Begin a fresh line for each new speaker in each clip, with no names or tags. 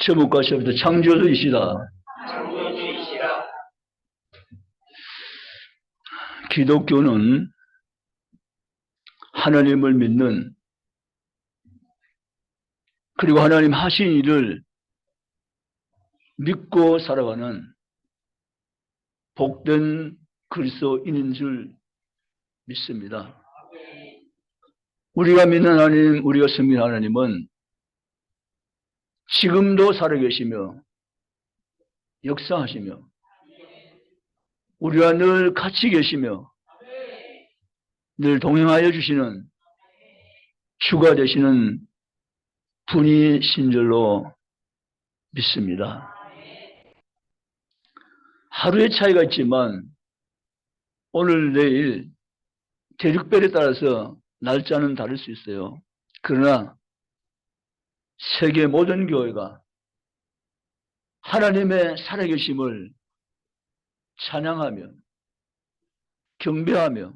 제목과 시부터 창조주이시다.
창조주이시라.
기독교는 하나님을 믿는, 그리고 하나님 하신 일을 믿고 살아가는 복된 그리스도인인 줄 믿습니다. 우리가 믿는 하나님, 우리가 섬기는 하나님은 지금도 살아계시며 역사하시며 우리와 늘 같이 계시며 늘 동행하여 주시는 주가 되시는 분이신 줄로 믿습니다. 하루의 차이가 있지만 오늘 내일 대륙별에 따라서 날짜는 다를 수 있어요. 그러나 세계 모든 교회가 하나님의 살아계심을 찬양하며 경배하며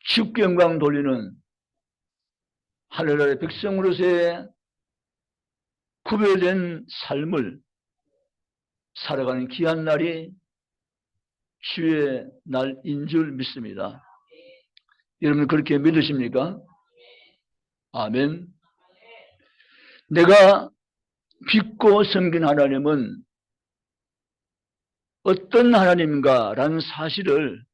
주께 영광 돌리는 하늘 아래 백성으로서의 구별된 삶을 살아가는 귀한 날이 주의 날인 줄 믿습니다. 여러분 그렇게 믿으십니까? 아멘. 내가 믿고 섬긴 하나님은 어떤 하나님인가라는 사실을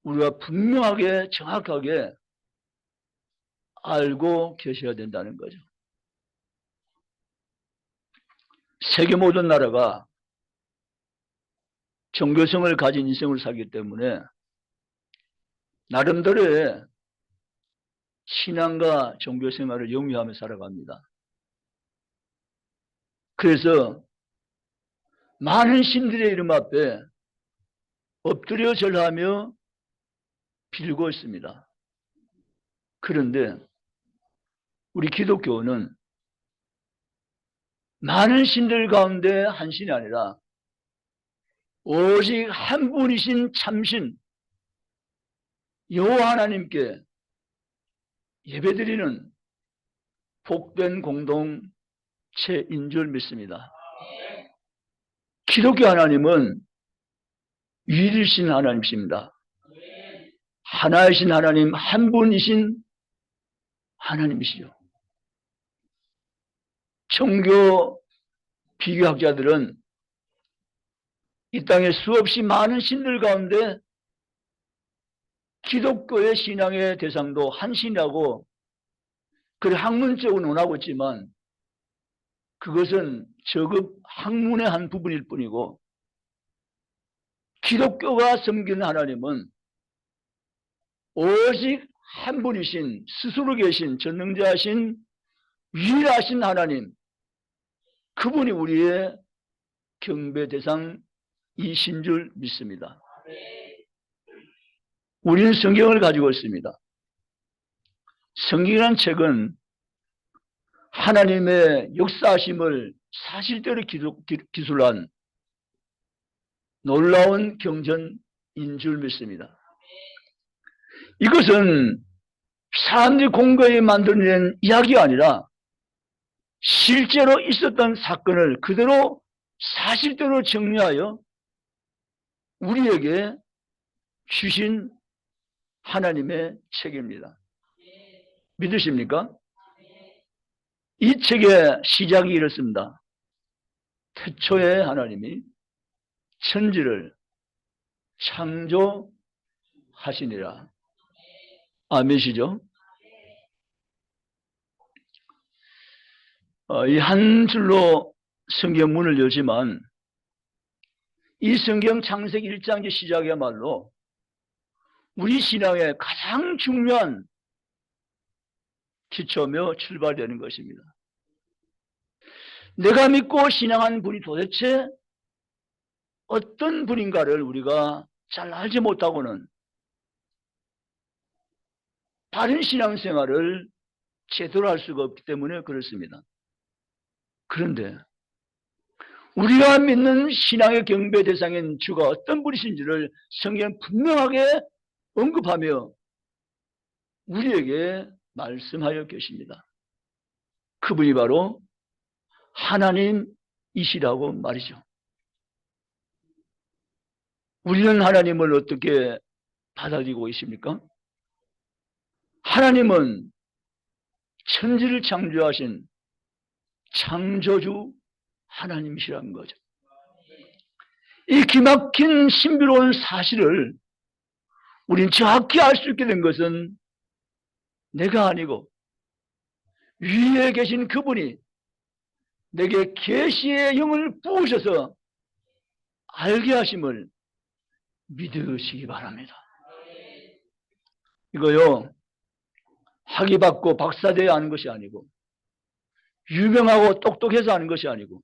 우리가 분명하게 정확하게 알고 계셔야 된다는 거죠. 세계 모든 나라가 종교성을 가진 인생을 살기 때문에 나름대로의 신앙과 종교생활을 영위하며 살아갑니다. 그래서 많은 신들의 이름 앞에 엎드려 절하며 빌고 있습니다. 그런데 우리 기독교는 많은 신들 가운데 한 신이 아니라 오직 한 분이신 참신 여호와 하나님께 예배드리는 복된 공동체인 줄 믿습니다. 기독교 하나님은 유일이신 하나님이십니다. 하나이신 하나님, 한 분이신 하나님이시죠. 종교 비교학자들은 이 땅에 수없이 많은 신들 가운데 기독교의 신앙의 대상도 한 신이라고 그래 학문적으로 논하고 있지만 그것은 저급 학문의 한 부분일 뿐이고 기독교가 섬기는 하나님은 오직 한 분이신 스스로 계신 전능자신 유일하신 하나님, 그분이 우리의 경배 대상이신 줄 믿습니다. 우리는 성경을 가지고 있습니다. 성경이라는 책은 하나님의 역사하심을 사실대로 기술한 놀라운 경전인 줄 믿습니다. 이것은 사람들이 공거에 만들어낸 이야기가 아니라 실제로 있었던 사건을 그대로 사실대로 정리하여 우리에게 주신 하나님의 책입니다. 믿으십니까? 이 책의 시작이 이렇습니다. 태초에 하나님이 천지를 창조하시니라. 아멘이시죠? 이 한 줄로 성경 문을 열지만 이 성경 창세기 1장 시작이야말로 우리 신앙의 가장 중요한 기초며 출발되는 것입니다. 내가 믿고 신앙한 분이 도대체 어떤 분인가를 우리가 잘 알지 못하고는 바른 신앙생활을 제대로 할 수가 없기 때문에 그렇습니다. 그런데 우리가 믿는 신앙의 경배 대상인 주가 어떤 분이신지를 성경은 분명하게 언급하며 우리에게 말씀하여 계십니다. 그분이 바로 하나님이시라고 말이죠. 우리는 하나님을 어떻게 받아들이고 있습니까? 하나님은 천지를 창조하신 창조주 하나님이시라는 거죠. 이 기막힌 신비로운 사실을 우린 정확히 알 수 있게 된 것은 내가 아니고 위에 계신 그분이 내게 계시의 영을 부으셔서 알게 하심을 믿으시기 바랍니다. 이거요, 학위 받고 박사돼야 하는 것이 아니고, 유명하고 똑똑해서 하는 것이 아니고,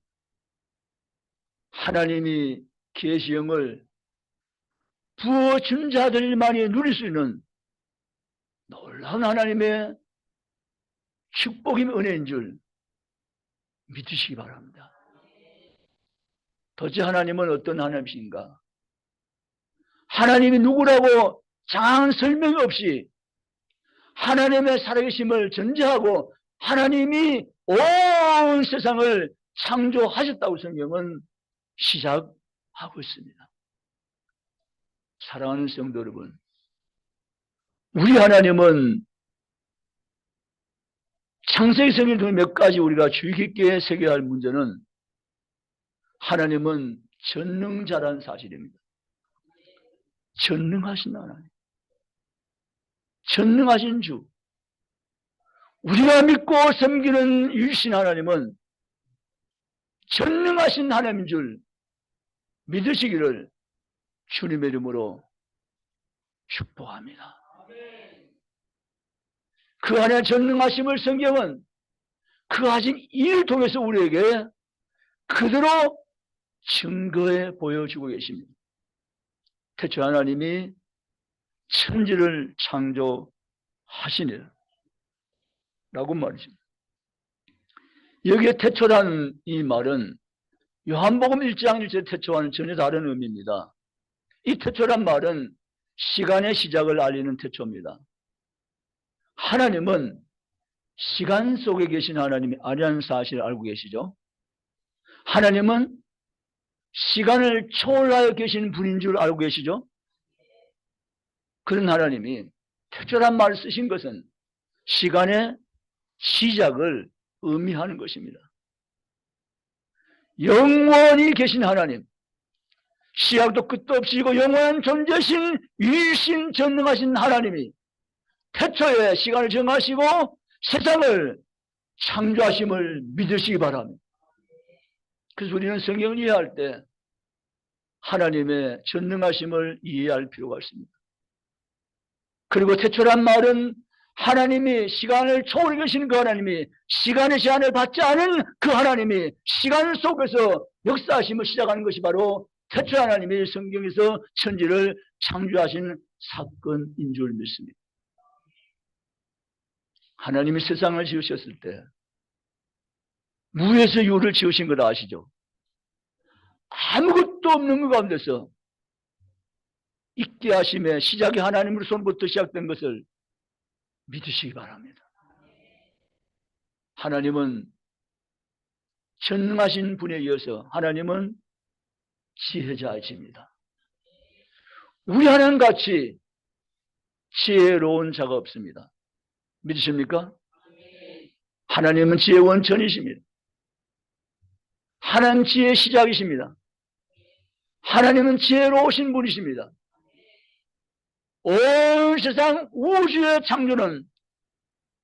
하나님이 계시영을 부어준 자들만이 누릴 수 있는 놀라운 하나님의 축복임 은혜인 줄 믿으시기 바랍니다. 도대체 하나님은 어떤 하나님이신가? 하나님이 누구라고 장한 설명 없이 하나님의 살아계심을 전제하고 하나님이 온 세상을 창조하셨다고 성경은 시작하고 있습니다. 사랑하는 성도 여러분, 우리 하나님은 창세기 성경을 통해 몇 가지 우리가 주의 깊게 새겨야 할 문제는 하나님은 전능자라는 사실입니다. 전능하신 하나님, 전능하신 주, 우리가 믿고 섬기는 유신 하나님은 전능하신 하나님인 줄 믿으시기를 주님의 이름으로 축복합니다. 그 안에 전능하심을 성경은 그 하신 일을 통해서 우리에게 그대로 증거해 보여주고 계십니다. 태초 하나님이 천지를 창조하시니라 라고 말이죠. 여기에 태초라는 이 말은 요한복음 1장 1절 태초와는 전혀 다른 의미입니다. 이 태초란 말은 시간의 시작을 알리는 태초입니다. 하나님은 시간 속에 계신 하나님이 아니라는 사실을 알고 계시죠? 하나님은 시간을 초월하여 계신 분인 줄 알고 계시죠? 그런 하나님이 태초란 말을 쓰신 것은 시간의 시작을 의미하는 것입니다. 영원히 계신 하나님, 시작도 끝도 없이고 영원한 존재신 유일신 전능하신 하나님이 태초에 시간을 정하시고 세상을 창조하심을 믿으시기 바랍니다. 그래서 우리는 성경을 이해할 때 하나님의 전능하심을 이해할 필요가 있습니다. 그리고 태초란 말은 하나님이 시간을 초월해 계시는 그 하나님이 시간의 제한을 받지 않은 그 하나님이 시간 속에서 역사하심을 시작하는 것이 바로 태초 하나님이 성경에서 천지를 창조하신 사건인 줄 믿습니다. 하나님이 세상을 지으셨을 때 무에서 유를 지으신 걸 아시죠? 아무것도 없는 것 가운데서 있게 하심의 시작이 하나님으로부터 시작된 것을 믿으시기 바랍니다. 하나님은 전능하신 분에 이어서 하나님은 지혜자이십니다. 우리 하나님같이 지혜로운 자가 없습니다. 믿으십니까? 하나님은 지혜의 원천이십니다. 하나님 지혜의 시작이십니다. 하나님은 지혜로우신 분이십니다. 온 세상 우주의 창조는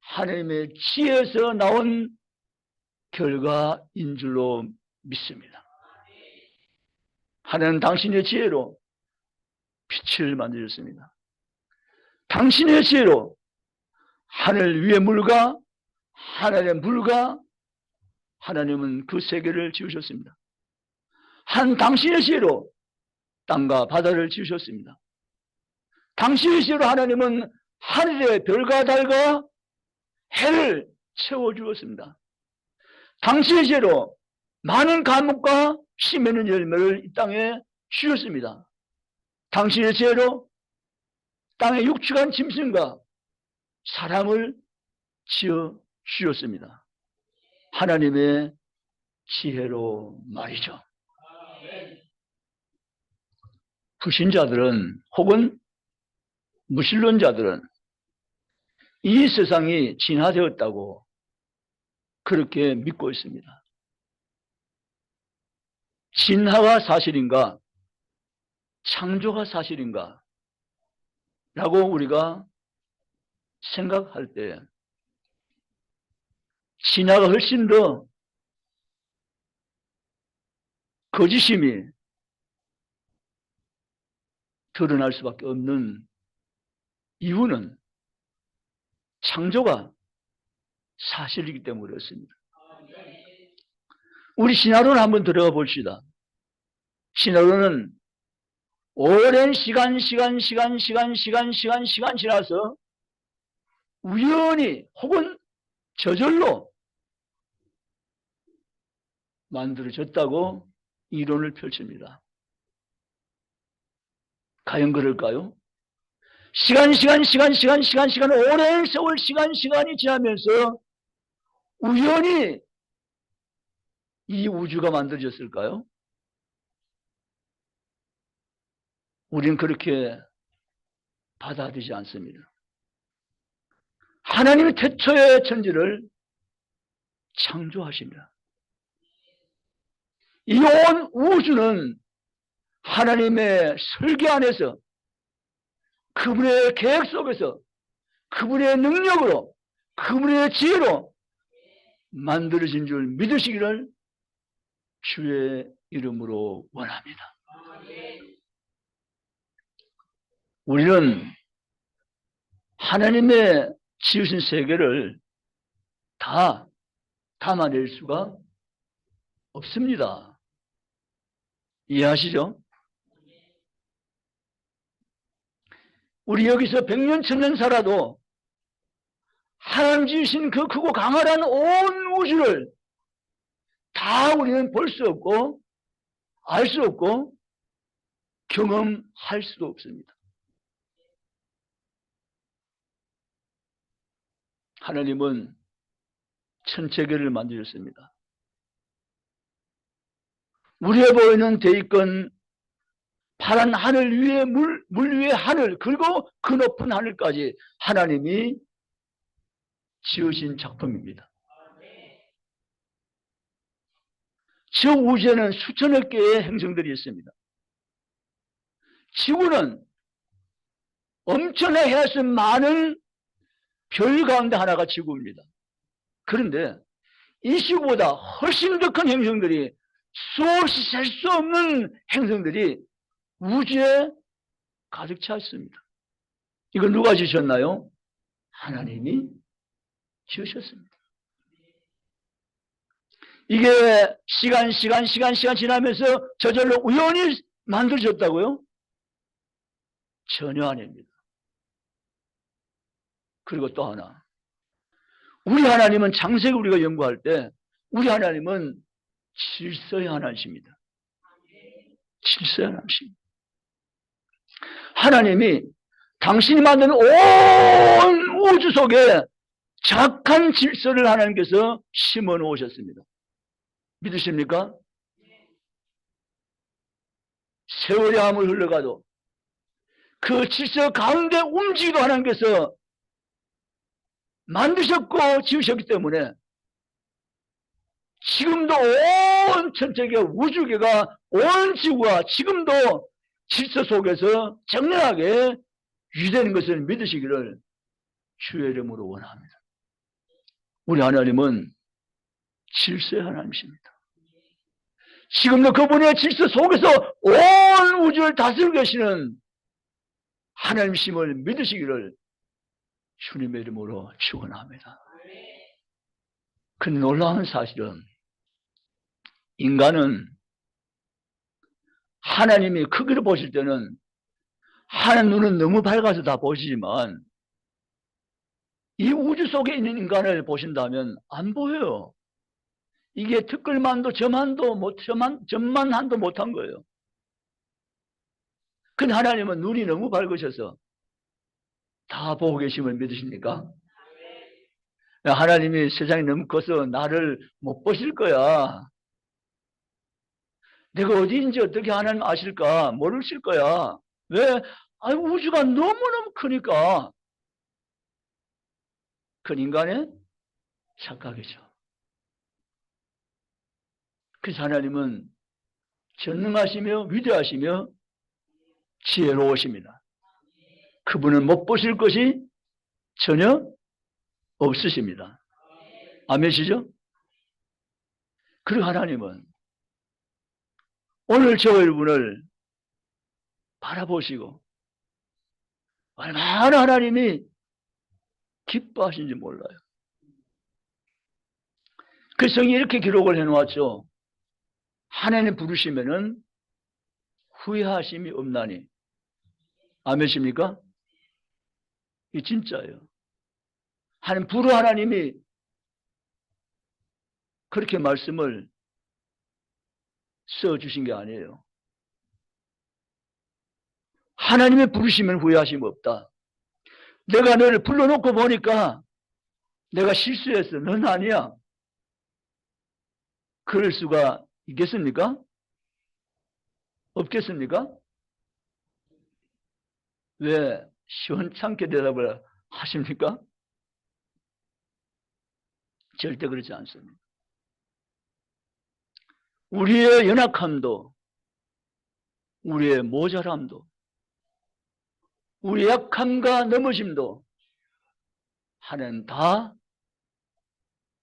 하나님의 지혜에서 나온 결과인 줄로 믿습니다. 하나님은 당신의 지혜로 빛을 만드셨습니다. 당신의 지혜로 하늘 위의 물과 하늘의 물과 하나님은 그 세계를 지으셨습니다. 당신의 지혜로 땅과 바다를 지으셨습니다. 당신의 지혜로 하나님은 하늘의 별과 달과 해를 채워주었습니다. 당신의 지혜로 많은 과목과 씨 맺는 열매를 이 땅에 주셨습니다. 당신의 지혜로 땅에 육축한 짐승과 사람을 지어 주셨습니다. 하나님의 지혜로 말이죠. 불신자들은 혹은 무신론자들은 이 세상이 진화되었다고 그렇게 믿고 있습니다. 진화가 사실인가? 창조가 사실인가? 라고 우리가 생각할 때 진화가 훨씬 더 거짓임이 드러날 수밖에 없는 이유는 창조가 사실이기 때문에 그렇습니다. 우리 신화론을 한번 들어가 봅시다. 신화론은 오랜 시간 지나서 우연히 혹은 저절로 만들어졌다고 이론을 펼칩니다. 과연 그럴까요? 오랜 세월 시간이 지나면서 우연히 이 우주가 만들어졌을까요? 우리는 그렇게 받아들이지 않습니다. 하나님이 태초에 천지를 창조하십니다. 이 온 우주는 하나님의 설계 안에서 그분의 계획 속에서 그분의 능력으로 그분의 지혜로 만들어진 줄 믿으시기를 주의 이름으로 원합니다. 우리는 하나님의 지으신 세계를 다 담아낼 수가 없습니다. 이해하시죠? 우리 여기서 100년, 1000년 살아도 하나님 지으신 그 크고 강렬한 온 우주를 다 우리는 볼 수 없고 알 수 없고 경험할 수도 없습니다. 하나님은 천체계를 만드셨습니다. 우리에 보이는 대기권 파란 하늘 위에 물 위에 하늘 그리고 그 높은 하늘까지 하나님이 지으신 작품입니다. 저 우주에는 수천억 개의 행성들이 있습니다. 지구는 엄청나게 해서 많은 별 가운데 하나가 지구입니다. 그런데 이 지구보다 훨씬 더 큰 행성들이 수없이 셀 수 없는 행성들이 우주에 가득 차 있습니다. 이걸 누가 지으셨나요? 하나님이 지으셨습니다. 이게 시간 지나면서 저절로 우연히 만들어졌다고요? 전혀 아닙니다. 그리고 또 하나, 우리 하나님은 창세기 우리가 연구할 때 우리 하나님은 질서의 하나님이십니다. 질서의 하나님이십니다. 하나님이 당신이 만든 온 우주 속에 정확한 질서를 하나님께서 심어 놓으셨습니다. 믿으십니까? 세월이 아무리 흘러가도 그 질서 가운데 움직이도 하나님께서 만드셨고 지으셨기 때문에 지금도 온 천체계 우주계가 온 지구가 지금도 질서 속에서 정연하게 유지되는 것을 믿으시기를 주의 이름으로 원합니다. 우리 하나님은 질서의 하나님이십니다. 지금도 그분의 질서 속에서 온 우주를 다스리고 계시는 하나님이심을 믿으시기를 주님의 이름으로 축원합니다. 그 놀라운 사실은 인간은 하나님이 크기로 보실 때는 하나님 눈은 너무 밝아서 다 보시지만 이 우주 속에 있는 인간을 보신다면 안 보여요. 이게 특글만도 점만한도 못한 거예요. 근데 하나님은 눈이 너무 밝으셔서 다 보고 계심을 믿으십니까? 하나님이 세상이 너무 커서 나를 못 보실 거야. 내가 어디인지 어떻게 하나님 아실까? 모르실 거야. 왜? 우주가 너무너무 크니까. 큰 인간의 착각이죠. 그래서 하나님은 전능하시며 위대하시며 지혜로우십니다. 그분은 못 보실 것이 전혀 없으십니다. 아멘이시죠? 그리고 하나님은 오늘 저 여러분을 바라보시고 얼마나 하나님이 기뻐하신지 몰라요. 그 성이 이렇게 기록을 해놓았죠. 하나님 부르시면은 후회하심이 없나니. 아멘입니까? 이 진짜예요. 하나님이 그렇게 말씀을 써주신 게 아니에요. 하나님의 부르시면 후회하심 없다. 내가 너를 불러놓고 보니까 내가 실수했어. 넌 아니야. 그럴 수가 있겠습니까? 없겠습니까? 왜 시원찮게 대답을 하십니까? 절대 그렇지 않습니다. 우리의 연약함도, 우리의 모자람도, 우리의 약함과 넘어짐도 하나님 다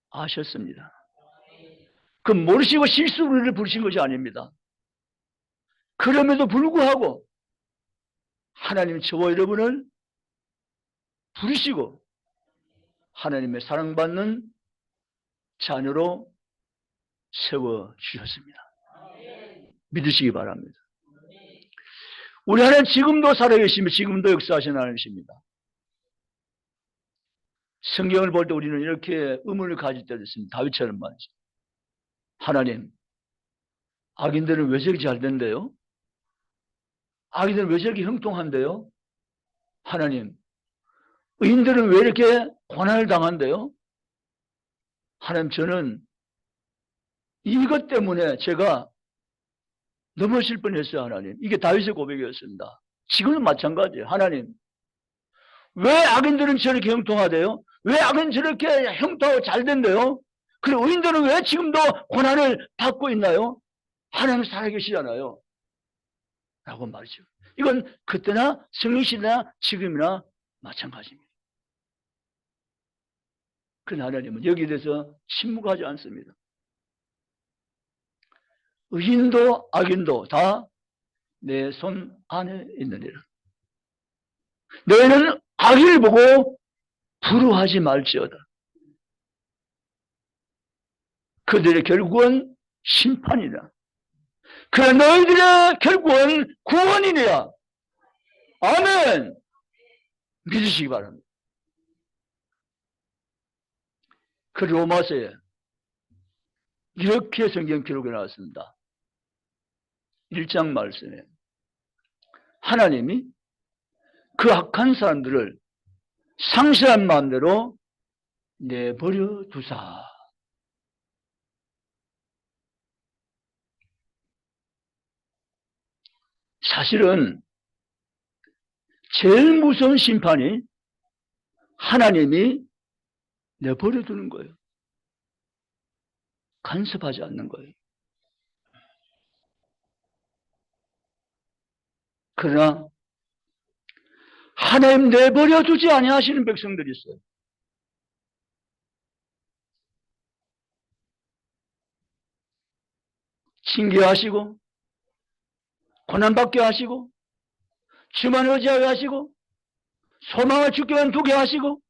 아셨습니다. 그 모르시고 실수로 우리를 부르신 것이 아닙니다. 그럼에도 불구하고 하나님 저와 여러분을 부르시고 하나님의 사랑받는 자녀로 세워주셨습니다. 믿으시기 바랍니다. 우리 하나님 지금도 살아계시며 지금도 역사하시는 하나님이십니다. 성경을 볼 때 우리는 이렇게 의문을 가질 때도 있습니다. 다윗처럼 말이죠. 하나님, 악인들은 왜 저렇게 잘 된대요? 악인들은 왜 저렇게 형통한대요? 하나님, 의인들은 왜 이렇게 고난을 당한대요? 하나님, 저는 이것 때문에 제가 넘어질 뻔했어요. 하나님. 이게 다윗의 고백이었습니다. 지금도 마찬가지예요. 하나님, 왜 악인들은 저렇게 형통하대요? 왜 악인은 저렇게 형통하고 잘 된대요? 그리고 의인들은 왜 지금도 고난을 받고 있나요? 하나님 살아계시잖아요. 라고 말이죠. 이건 그때나 성령시대나 지금이나 마찬가지입니다. 그러나 하나님은 여기에 대해서 침묵하지 않습니다. 의인도 악인도 다 내 손 안에 있느니라. 너희는 악을 보고 부러워하지 말지어다. 그들의 결국은 심판이다. 그러나 너희들의 결국은 구원이니라. 아멘. 믿으시기 바랍니다. 그 로마서에 이렇게 성경 기록에 나왔습니다. 1장 말씀에 하나님이 그 악한 사람들을 상실한 마음대로 내버려 두사. 사실은 제일 무서운 심판이 하나님이 내버려 두는 거예요. 간섭하지 않는 거예요. 그러나 하나님 내버려 두지 아니하시는 백성들이 있어요. 징계하시고 고난받게 하시고 주만 의지하게 하시고 소망을 죽게만 두게 하시고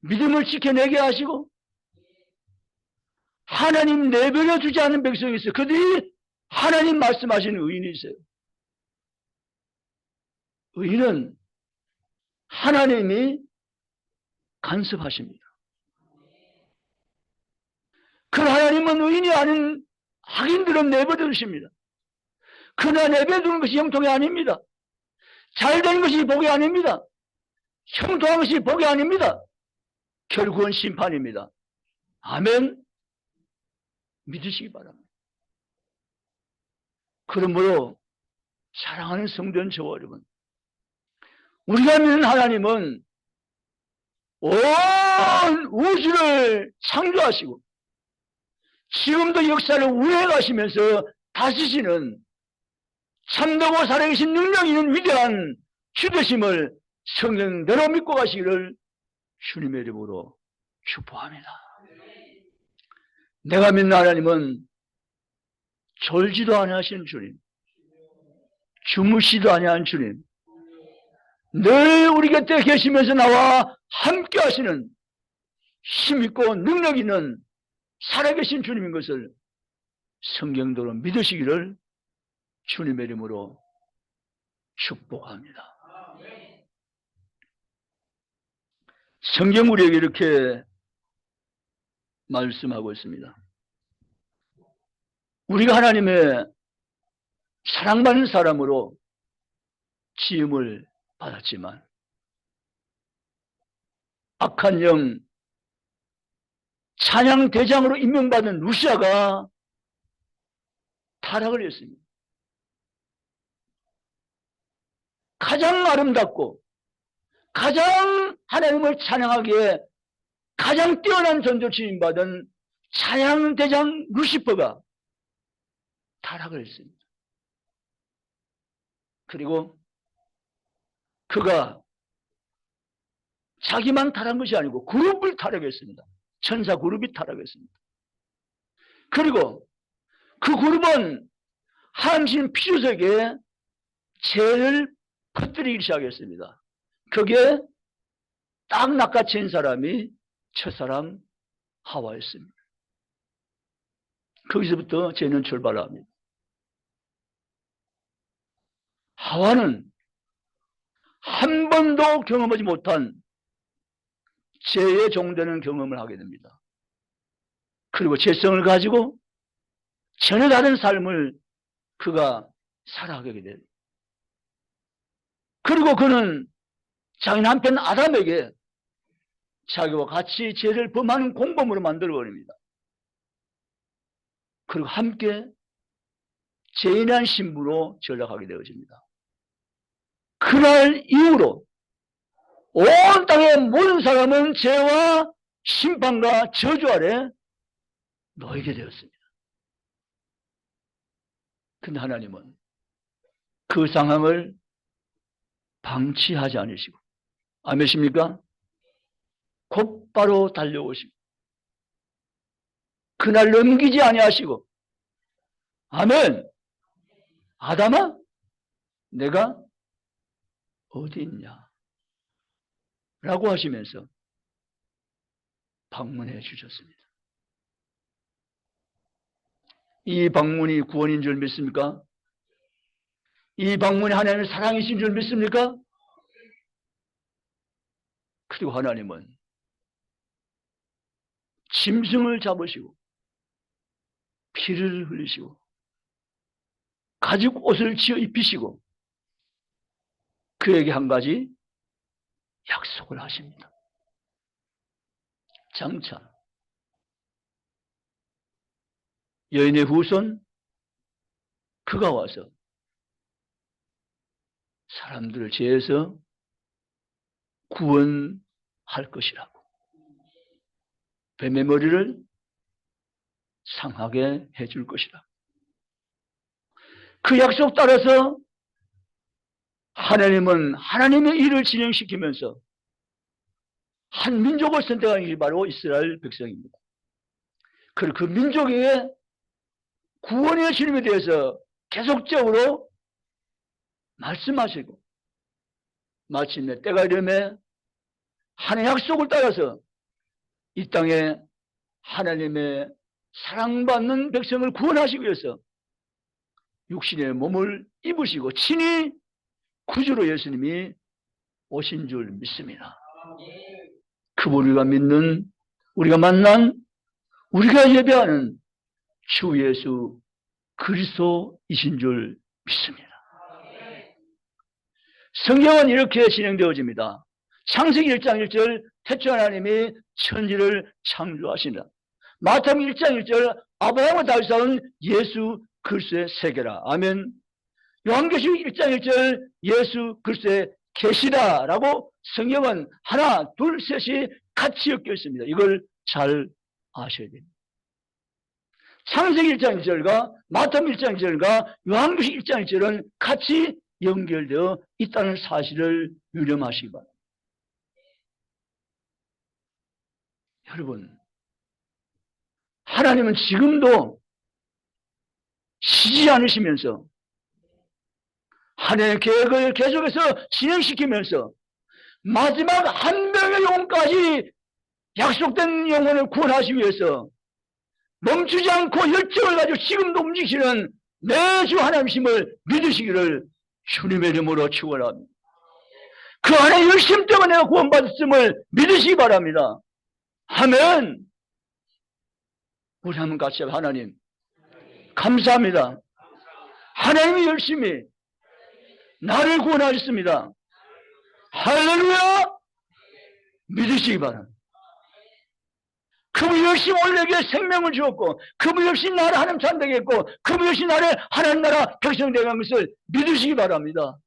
믿음을 지켜내게 하시고 하나님 내버려 두지 않는 백성이 있어요. 그들이 하나님 말씀하시는 의인이 있어요. 의인은 하나님이 간섭하십니다. 그 하나님은 의인이 아닌 악인들은 내버려 두십니다. 그러나 내버려 두는 것이 형통이 아닙니다. 잘 되는 것이 복이 아닙니다. 형통한 것이 복이 아닙니다. 결국은 심판입니다. 아멘. 믿으시기 바랍니다. 그러므로 사랑하는 성도인 저와 여러분, 우리가 믿는 하나님은 온 우주를 창조하시고 지금도 역사를 운행하시면서 다스리시는 참되고 살아계신 능력 있는 위대한 주되심을 성령대로 믿고 가시기를 주님의 이름으로 축복합니다. 내가 믿는 하나님은 졸지도 아니하시는 주님, 주무시도 아니하는 주님, 늘 우리 곁에 계시면서 나와 함께 하시는 힘있고 능력 있는 살아계신 주님인 것을 성경대로 믿으시기를 주님의 이름으로 축복합니다. 성경 우리에게 이렇게 말씀하고 있습니다. 우리가 하나님의 사랑받는 사람으로 지음을 받았지만 악한 영 찬양 대장으로 임명받은 루시아가 타락을 했습니다. 가장 아름답고 가장 하나님을 찬양하기에 가장 뛰어난 전도 지임받은 찬양 대장 루시퍼가 타락을 했습니다. 그리고 그가 자기만 타락한 것이 아니고 그룹을 타락했습니다. 천사 그룹이 타락했습니다. 그리고 그 그룹은 하나님 피조세계에 죄를 퍼뜨리기 시작했습니다. 그게 딱 낚아챈 사람이 첫사람 하와였습니다. 거기서부터 죄는 출발합니다. 하와는 한 번도 경험하지 못한 죄의 종되는 경험을 하게 됩니다. 그리고 죄성을 가지고 전혀 다른 삶을 그가 살아가게 돼요. 그리고 그는 자기 남편 아담에게 자기와 같이 죄를 범하는 공범으로 만들어버립니다. 그리고 함께 죄인한 신부로 전락하게 되어집니다. 그날 이후로 온 땅의 모든 사람은 죄와 심판과 저주 아래 놓이게 되었습니다. 근데 하나님은 그 상황을 방치하지 않으시고, 아멘입니까? 곧바로 달려오시고 그날 넘기지 아니하시고, 아멘. 아담아, 내가 어디 있냐? 라고 하시면서 방문해 주셨습니다. 이 방문이 구원인 줄 믿습니까? 이 방문이 하나님의 사랑이신 줄 믿습니까? 그리고 하나님은 짐승을 잡으시고 피를 흘리시고 가죽 옷을 지어 입히시고 그에게 한 가지 약속을 하십니다. 장차 여인의 후손 그가 와서 사람들을 죄에서 구원할 것이라고, 뱀의 머리를 상하게 해줄 것이라고. 그 약속 따라서 하나님은 하나님의 일을 진행시키면서 한 민족을 선택한 것이 바로 이스라엘 백성입니다. 그리고 그 민족에게 구원의 주님에 대해서 계속적으로 말씀하시고 마침내 때가 이르매 하나님의 약속을 따라서 이 땅에 하나님의 사랑받는 백성을 구원하시기 위해서 육신의 몸을 입으시고 친히 구주로 예수님이 오신 줄 믿습니다. 그분 우리가 믿는, 우리가 만난, 우리가 예배하는 주 예수 그리스도이신 줄 믿습니다. 성경은 이렇게 진행되어집니다. 창세기 1장 1절 태초 하나님이 천지를 창조하시니라. 마태복음 1장 1절 아브라함과 다윗이 쌓은 예수 그리스도의 세계라. 아멘. 요한계시록 1장 1절 예수 그리스도의 계시다라고 성경은 하나, 둘, 셋이 같이 엮여 있습니다. 이걸 잘 아셔야 됩니다. 창세기 1장 1절과 마태복음 1장 1절과 요한계시록 1장 1절은 같이 연결되어 있다는 사실을 유념하시기 바랍니다. 여러분, 하나님은 지금도 쉬지 않으시면서 하나님의 계획을 계속해서 진행시키면서 마지막 한 명의 영혼까지 약속된 영혼을 구원하시기 위해서 멈추지 않고 열정을 가지고 지금도 움직이시는 매주 하나님심을 믿으시기를 주님의 이름으로 축원합니다. 그 안에 열심 때문에 내가 구원받았음을 믿으시기 바랍니다. 아멘. 우리 한번 같이 하나님 감사합니다. 하나님이 열심히 나를 구원하셨습니다. 할렐루야. 믿으시기 바랍니다. 그분이 열심히 원래에게 생명을 주었고 그분이 열심히 나를 하나님 찬되게 했고 그분이 열심히 나를 하나님 나라 백성 되게 한 것을 믿으시기 바랍니다.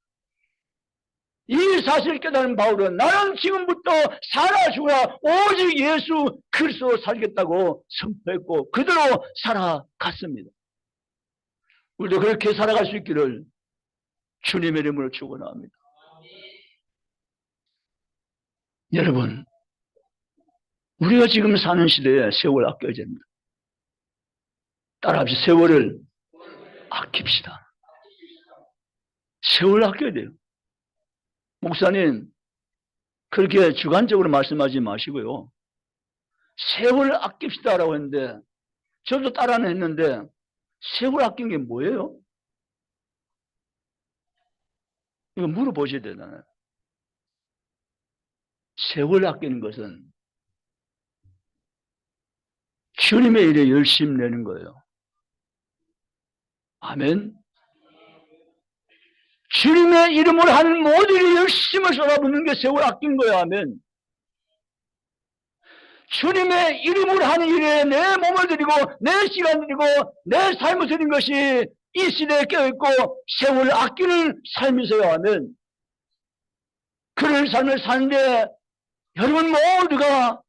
이 사실을 깨달은 바울은 나는 지금부터 살아 죽어야 오직 예수 그리스도 살겠다고 선포했고 그대로 살아갔습니다. 우리도 그렇게 살아갈 수 있기를 주님의 이름으로 축원합니다. 여러분, 우리가 지금 사는 시대에 세월 아껴야 됩니다. 따라합시다. 세월을 아낍시다. 세월 아껴야 돼요. 목사님, 그렇게 주관적으로 말씀하지 마시고요. 세월 아낍시다라고 했는데, 저도 따라는 했는데, 세월 아낀 게 뭐예요? 이거 물어보셔야 되잖아요. 세월 아끼는 것은 주님의 일에 열심 내는 거예요. 아멘. 주님의 이름으로 하는 모든 일에 열심을 쏟아붓는 게 세월 아낀 거예요. 아멘. 주님의 이름으로 하는 일에 내 몸을 드리고 내 시간 드리고 내 삶을 드린 것이 이 시대에 껴있고 세월을 아끼는 삶이세요. 아멘. 그런 삶을 사는데 여러분 모두가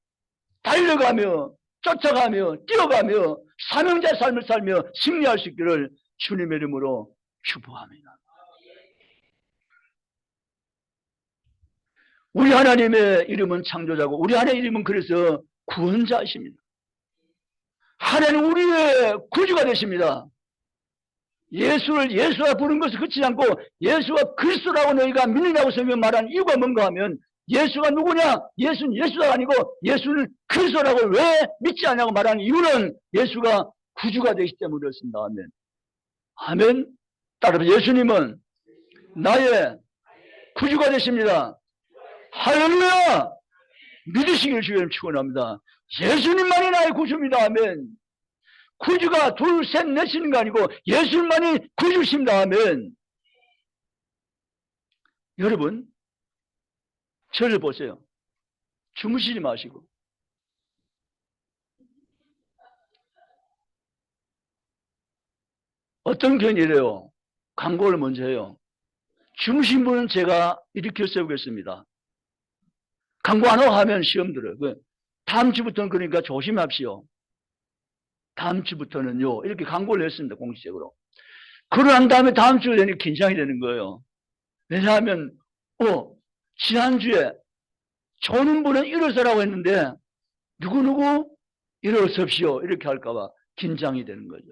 달려가며 쫓아가며 뛰어가며 사명자의 삶을 살며 승리할 수 있기를 주님의 이름으로 축복합니다. 우리 하나님의 이름은 창조자고 우리 하나님의 이름은 그래서 구원자이십니다. 하나님은 우리의 구주가 되십니다. 예수를 예수라 부른 것을 그치지 않고 예수가 그리스도라고 너희가 믿느냐고 성경 말하는 이유가 뭔가 하면 예수가 누구냐? 예수는 예수가 아니고 예수는 그리스도라고 왜 믿지 않냐고 말하는 이유는 예수가 구주가 되기 때문에 그렇습니다. 아멘. 아멘. 따라서 예수님은 나의 구주가 되십니다. 할렐루야. 믿으시길 주님 축원합니다. 예수님만이 나의 구주입니다. 아멘. 구주가 둘, 셋, 넷이는 거 아니고 예수님만이 구주십니다. 아멘. 여러분, 저를 보세요. 주무시지 마시고. 어떤 견이 이래요. 광고를 먼저 해요. 주무신 분은 제가 일으켜 세우겠습니다. 광고 안 하고 하면 시험 들어요. 다음 주부터는 그러니까 조심합시오. 다음 주부터는요. 이렇게 광고를 했습니다. 공식적으로. 그러고 다음에 다음 주에 되니까 긴장이 되는 거예요. 왜냐하면 지난주에 조는 분은 일어서라고 했는데 누구누구 일어섭시오. 이렇게 할까봐 긴장이 되는 거죠.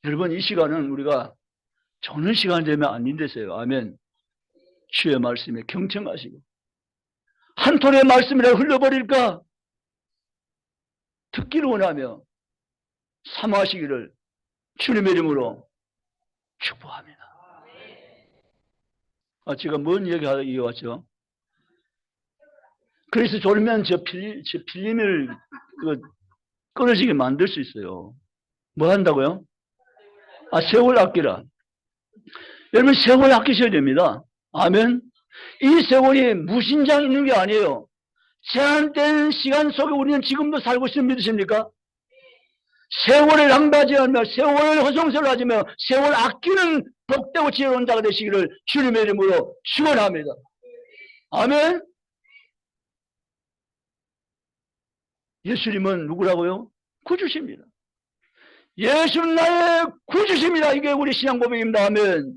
여러분 이 시간은 우리가 조는 시간 되면 안 된대세요. 아멘. 주의 말씀에 경청하시고 한 톨의 말씀이라 흘려버릴까 듣기를 원하며 사모하시기를 주님의 이름으로 축복합니다. 제가 뭔 얘기하다 이어왔죠? 그래서 졸면 저 필름을 끊어지게 만들 수 있어요. 뭐 한다고요? 세월 아끼라. 여러분 세월 아끼셔야 됩니다. 아멘. 이 세월이 무신장 있는 게 아니에요. 제한된 시간 속에 우리는 지금도 살고 있으면 믿으십니까? 세월을 낭비하지 않으며 세월을 허송세월 하지며 세월 아끼는 복되고 지혜로운 자가 되시기를 주님의 이름으로 축원합니다. 아멘. 예수님은 누구라고요? 구주십니다. 예수는 나의 구주십니다. 이게 우리 신앙 고백입니다. 아멘.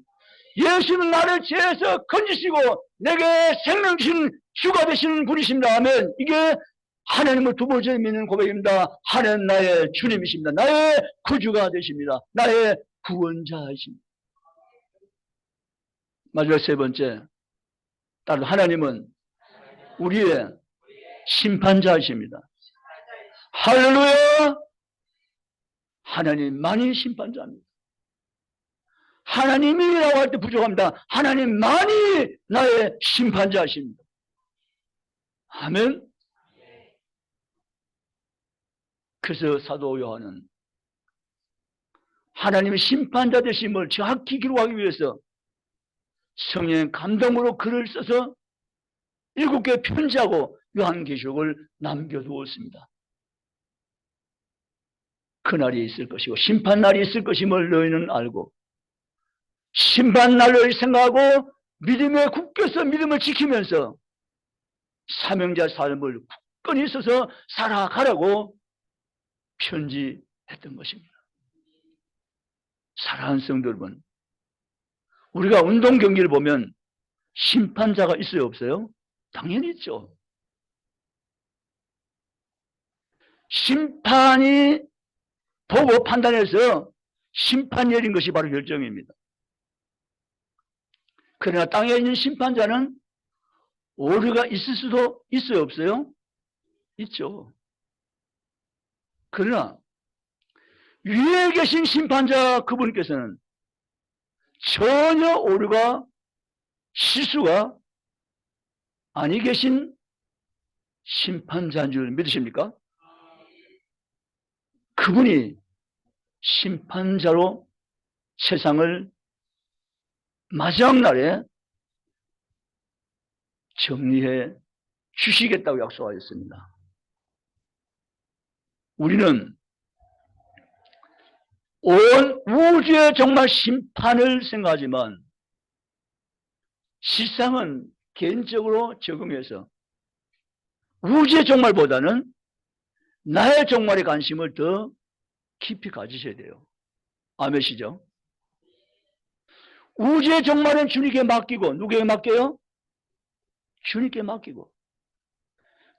예수는 나를 죄에서 건지시고 내게 생명 주신 주가 되시는 분이십니다. 아멘. 이게 하나님을 두 번째 믿는 고백입니다. 하나님 나의 주님이십니다. 나의 구주가 되십니다. 나의 구원자이십니다. 마지막 세 번째, 따로 하나님은 우리의 심판자이십니다. 할렐루야! 하나님만이 심판자입니다. 하나님이라고 할 때 부족합니다. 하나님만이 나의 심판자이십니다. 아멘. 그래서 사도 요한은 하나님의 심판자 되심을 정확히 기록하기 위해서 성령의 감동으로 글을 써서 7개 편지하고 요한계시록을 남겨두었습니다. 그날이 있을 것이고 심판날이 있을 것임을 너희는 알고 심판날을 생각하고 믿음에 굳게서 믿음을 지키면서 사명자 삶을 굳건히 있어서 살아가라고 편지했던 것입니다. 사랑하는 성도 여러분, 우리가 운동 경기를 보면 심판자가 있어요, 없어요? 당연히 있죠. 심판이 보고 판단해서 심판 내린 것이 바로 결정입니다. 그러나 땅에 있는 심판자는 오류가 있을 수도 있어요, 없어요? 있죠. 그러나 위에 계신 심판자 그분께서는 전혀 오류가 실수가 아니 계신 심판자인 줄 믿으십니까? 그분이 심판자로 세상을 마지막 날에 정리해 주시겠다고 약속하였습니다. 우리는 온 우주의 정말 심판을 생각하지만 실상은 개인적으로 적용해서 우주의 종말보다는 나의 종말에 관심을 더 깊이 가지셔야 돼요. 아멘이시죠? 우주의 종말은 주님께 맡기고 누구에게 맡겨요? 주님께 맡기고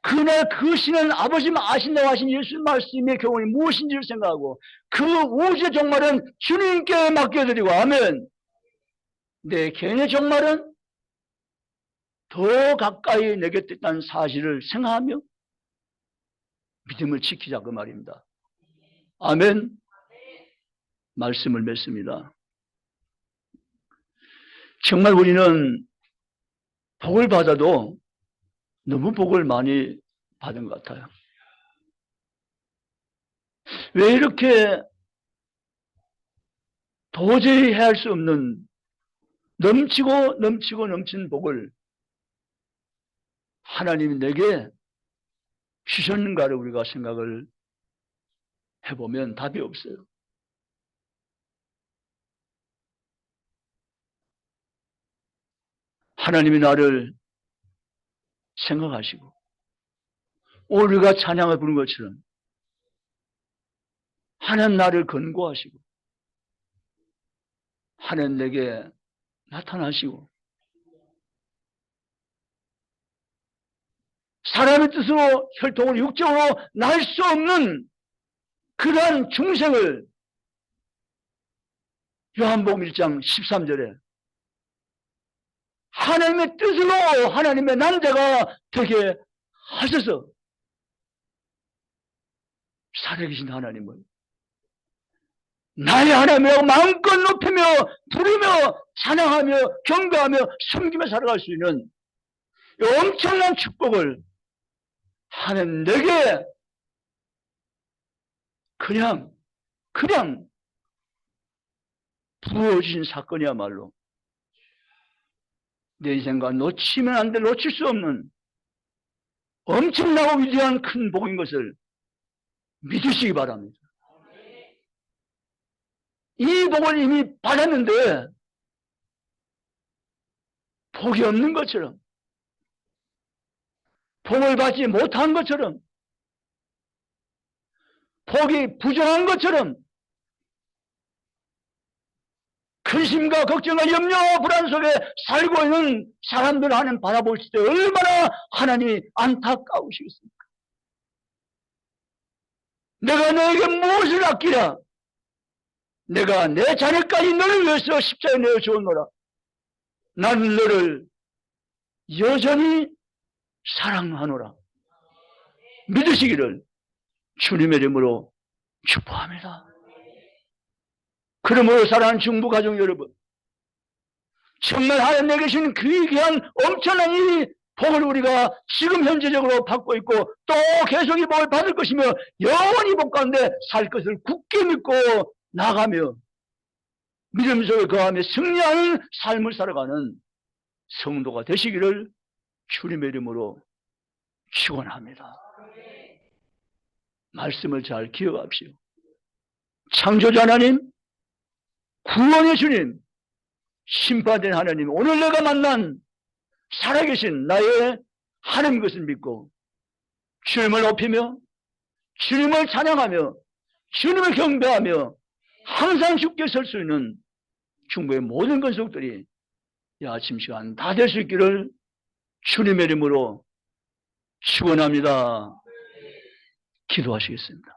그날 그 신은 아버지 아신다고 하신 예수 말씀의 교훈이 무엇인지를 생각하고 그 우주의 종말은 주님께 맡겨드리고 아멘. 내 개인의 종말은 더 가까이 내 곁에 있다는 사실을 생각하며 믿음을 지키자 그 말입니다. 아멘. 말씀을 맺습니다. 정말 우리는 복을 받아도 너무 복을 많이 받은 것 같아요. 왜 이렇게 도저히 헤아릴 수 없는 넘치고 넘친 복을 하나님이 내게 주셨는가를 우리가 생각을 해보면 답이 없어요. 하나님이 나를 생각하시고 우리가 찬양을 부른 것처럼 하나님 나를 권고하시고 하나님 내게 나타나시고 사람의 뜻으로 혈통으로 육적으로 날 수 없는 그러한 중생을 요한복음 1장 13절에 하나님의 뜻으로 하나님의 남자가 되게 하셔서 살아계신 하나님은 나의 하나님이라고 마음껏 높이며 부르며 찬양하며 경배하며 섬기며 살아갈 수 있는 엄청난 축복을 하나님 내게 그냥 부어주신 사건이야말로 내 인생과 놓치면 안 돼, 놓칠 수 없는 엄청나고 위대한 큰 복인 것을 믿으시기 바랍니다. 이 복을 이미 받았는데 복이 없는 것처럼, 복을 받지 못한 것처럼, 복이 부족한 것처럼 근심과 걱정과 염려와 불안 속에 살고 있는 사람들 하나님 바라보실 때 얼마나 하나님이 안타까우시겠습니까? 내가 너에게 무엇을 아끼라? 내가 내 자녀까지 너를 위해서 십자가에 내어 주었노라. 나는 너를 여전히 사랑하노라. 믿으시기를 주님의 이름으로 축복합니다. 그러므로 사랑하는 중부 가족 여러분, 정말 하나님께 계신 귀한 엄청난 이 복을 우리가 지금 현재적으로 받고 있고 또 계속 이 복을 받을 것이며 영원히 복 가운데 살 것을 굳게 믿고 나가며 믿음 속에 거하며 승리하는 삶을 살아가는 성도가 되시기를 주님의 이름으로 축원합니다. 말씀을 잘 기억합시오. 창조자 하나님, 구원의 주님, 심판된 하나님, 오늘 내가 만난 살아계신 나의 하나님 것을 믿고 주님을 높이며 주님을 찬양하며 주님을 경배하며 항상 주께 설 수 있는 중부의 모든 건속들이 이 아침 시간 다 될 수 있기를 주님의 이름으로 축원합니다. 기도하시겠습니다.